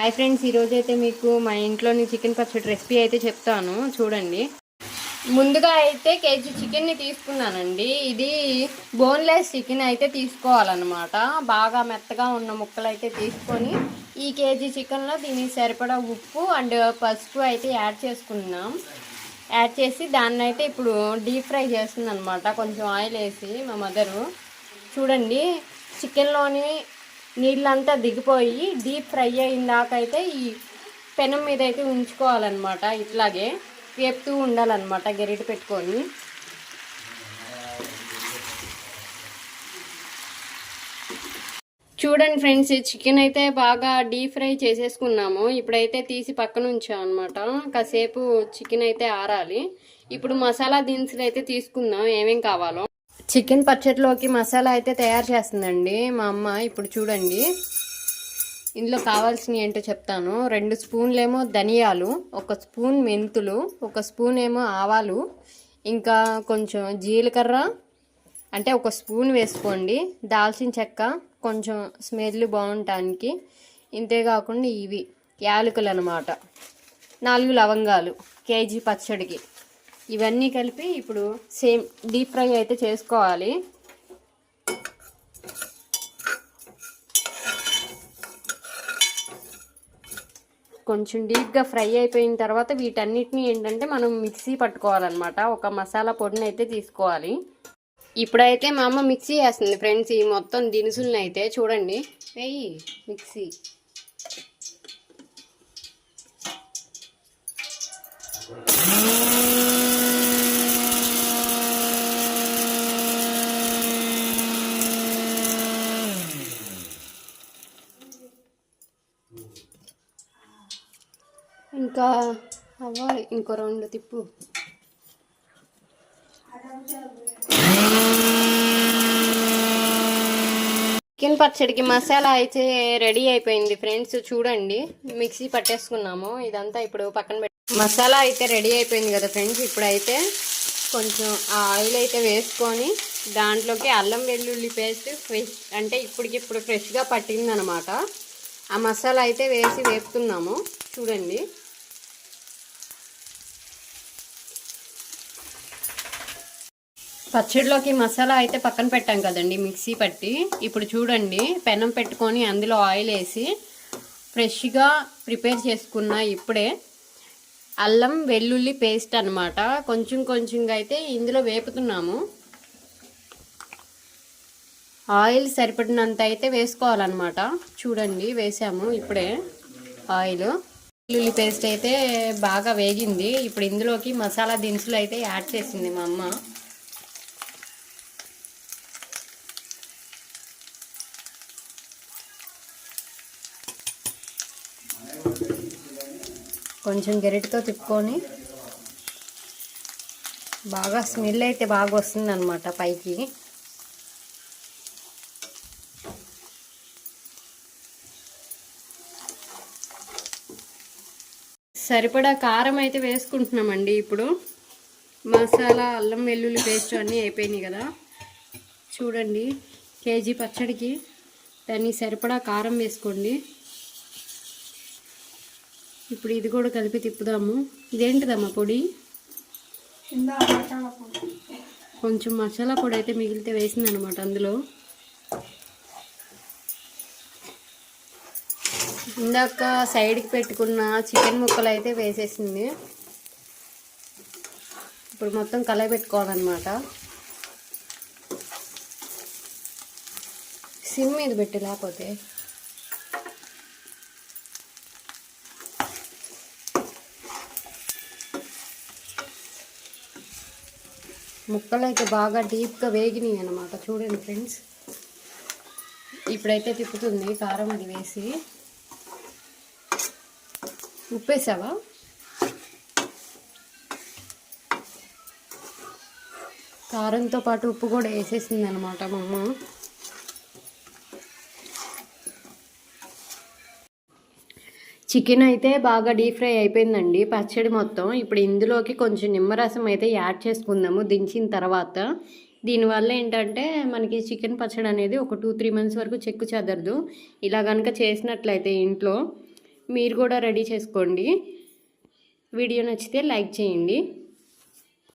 Hi friends, ఈరోజు అయితే మీకు మా ఇంట్లోని చికెన్ పచ్చడి రెసిపీ అయితే చెప్తాను చూడండి. ముందుగా అయితే కేజీ చికెన్ని తీసుకున్నానండి. ఇది బోన్లెస్ చికెన్ అయితే తీసుకోవాలన్నమాట. బాగా మెత్తగా ఉన్న ముక్కలు అయితే తీసుకొని ఈ కేజీ చికెన్లో దీనికి సరిపడా ఉప్పు అండ్ పసుపు అయితే యాడ్ చేసుకున్నాం. యాడ్ చేసి దాన్ని అయితే ఇప్పుడు డీప్ ఫ్రై చేస్తుంది అనమాట. కొంచెం ఆయిల్ వేసి మా మదరు చూడండి, చికెన్లోని నీళ్ళంతా దిగిపోయి డీప్ ఫ్రై అయిందాకైతే ఈ పెనం మీద అయితే ఉంచుకోవాలన్నమాట. ఇట్లాగే వేపుతూ ఉండాలన్నమాట గరిటె పెట్టుకొని. చూడండి ఫ్రెండ్స్, చికెన్ అయితే బాగా డీప్ ఫ్రై చేసేసుకున్నాము. ఇప్పుడైతే తీసి పక్కన ఉంచాం అనమాట. కాసేపు చికెన్ అయితే ఆరాలి. ఇప్పుడు మసాలా దినుసులు అయితే తీసుకుందాం ఏమేం కావాలో. చికెన్ పచ్చడిలోకి మసాలా అయితే తయారు చేస్తుందండి మా అమ్మ. ఇప్పుడు చూడండి, ఇందులో కావాల్సినవి ఏంటో చెప్తాను. 2 స్పూన్లేమో ధనియాలు, 1 స్పూన్ మెంతులు, 1 స్పూన్ ఏమో ఆవాలు, ఇంకా కొంచెం జీలకర్ర అంటే 1 స్పూన్ వేసుకోండి. దాల్చిన చెక్క కొంచెం స్మెల్ బాగుంటానికి. ఇంతేకాకుండా ఇవి యాలకులు అన్నమాట. 4 లవంగాలు కేజీ పచ్చడికి. ఇవన్నీ కలిపి ఇప్పుడు సేమ్ డీప్ ఫ్రై అయితే చేసుకోవాలి. కొంచెం డీప్గా ఫ్రై అయిపోయిన తర్వాత వీటన్నిటిని ఏంటంటే మనం మిక్సీ పట్టుకోవాలన్నమాట. ఒక మసాలా పొడిని అయితే తీసుకోవాలి. ఇప్పుడైతే మా అమ్మ మిక్సీ వేస్తుంది ఫ్రెండ్స్. ఈ మొత్తం దినుసులను అయితే చూడండి, వెయ్యి మిక్సీ. ఇంకా అవ్వాలి, ఇంకో 2 తిప్పు. చికెన్ పచ్చడికి మసాలా అయితే రెడీ అయిపోయింది ఫ్రెండ్స్. చూడండి, మిక్సీ పట్టేసుకున్నాము. ఇదంతా ఇప్పుడు పక్కన పెట్టి మసాలా అయితే రెడీ అయిపోయింది కదా ఫ్రెండ్స్. ఇప్పుడైతే కొంచెం ఆయిల్ అయితే వేసుకొని దాంట్లోకి అల్లం వెల్లుల్లి పేస్ట్ ఫ్రెష్ అంటే ఇప్పటికిప్పుడు ఫ్రెష్గా పట్టింది అనమాట. ఆ మసాలా అయితే వేసి వేపుతున్నాము. చూడండి, పచ్చడిలోకి మసాలా అయితే పక్కన పెట్టాం కదండి మిక్సీ పట్టి. ఇప్పుడు చూడండి, పెనం పెట్టుకొని అందులో ఆయిల్ వేసి ఫ్రెష్గా ప్రిపేర్ చేసుకున్న ఇప్పుడే అల్లం వెల్లుల్లి పేస్ట్ అనమాట. కొంచెం కొంచెంగా అయితే ఇందులో వేపుతున్నాము. ఆయిల్ సరిపడినంత అయితే వేసుకోవాలన్నమాట. చూడండి, వేసాము ఇప్పుడే ఆయిల్. వెల్లుల్లి పేస్ట్ అయితే బాగా వేగింది. ఇప్పుడు ఇందులోకి మసాలా దినుసులు అయితే యాడ్ చేసింది మా అమ్మ. కొంచెం గరిటెతో తిప్పుకొని బాగా స్మెల్ అయితే బాగా వస్తుంది అనమాట పైకి. సరిపడా కారం అయితే వేసుకుంటున్నామండి. ఇప్పుడు మసాలా అల్లం వెల్లుల్లి పేస్ట్ అన్నీ అయిపోయినాయి కదా. చూడండి, కేజీ పచ్చడికి దానికి సరిపడా కారం వేసుకోండి. ఇప్పుడు ఇది కూడా కలిపి తిప్పుదాము. ఇదేంటిదమ్మా పొడి? కొంచెం మసాలా పొడి అయితే మిగిలితే వేసింది అనమాట అందులో. ఇందాక సైడ్కి పెట్టుకున్న చికెన్ ముక్కలు అయితే వేసేసింది. ఇప్పుడు మొత్తం కలయబెట్టుకోవాలన్నమాట. సిమ్ మీద పెట్టి, లేకపోతే ముక్కలు అయితే బాగా డీప్గా వేగినాయి అన్నమాట. చూడండి ఫ్రెండ్స్, ఇప్పుడైతే తిప్పుతుంది కారం అది వేసి. ఉప్పేసావా? కారంతో పాటు ఉప్పు కూడా వేసేసింది అనమాట మా అమ్మ. చికెన్ అయితే బాగా డీప్ ఫ్రై అయిపోయిందండి పచ్చడి మొత్తం. ఇప్పుడు ఇందులోకి కొంచెం నిమ్మరసం అయితే యాడ్ చేసుకుందాము దించిన తర్వాత. దీనివల్ల ఏంటంటే మనకి చికెన్ పచ్చడి అనేది ఒక 2-3 మంత్స్ వరకు చెక్కు చెదరదు. ఇలా కనుక చేసినట్లయితే ఇంట్లో మీరు కూడా రెడీ చేసుకోండి. వీడియో నచ్చితే లైక్ చేయండి.